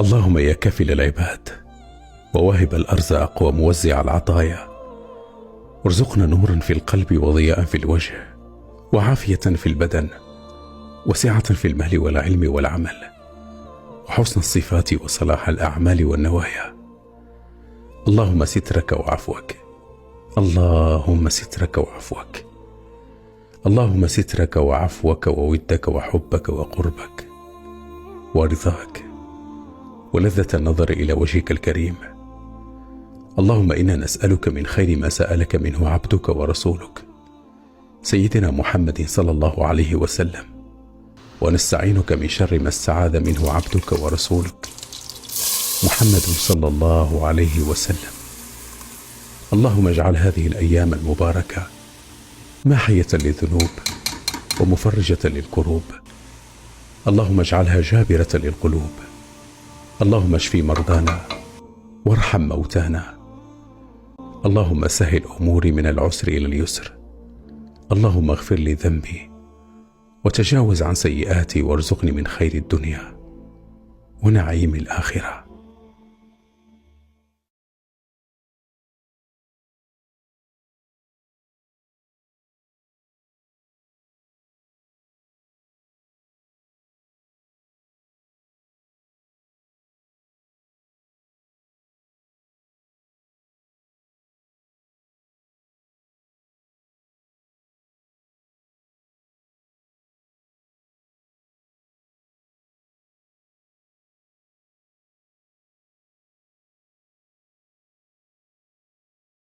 اللهم يا كافل العباد وواهب الأرزاق وموزع العطايا، ارزقنا نورا في القلب وضياء في الوجه وعافية في البدن وسعة في المال والعلم والعمل وحسن الصفات وصلاح الأعمال والنوايا. اللهم سترك وعفوك، اللهم سترك وعفوك، اللهم سترك وعفوك وودك وحبك وقربك ورضاك ولذة النظر إلى وجهك الكريم. اللهم إنا نسألك من خير ما سألك منه عبدك ورسولك سيدنا محمد صلى الله عليه وسلم، ونستعينك من شر ما استعاذ منه عبدك ورسولك محمد صلى الله عليه وسلم. اللهم اجعل هذه الأيام المباركة ماحية للذنوب ومفرجة للكروب، اللهم اجعلها جابرة للقلوب. اللهم اشف مرضانا وارحم موتانا، اللهم سهل أموري من العسر إلى اليسر، اللهم اغفر لي ذنبي وتجاوز عن سيئاتي وارزقني من خير الدنيا ونعيم الآخرة.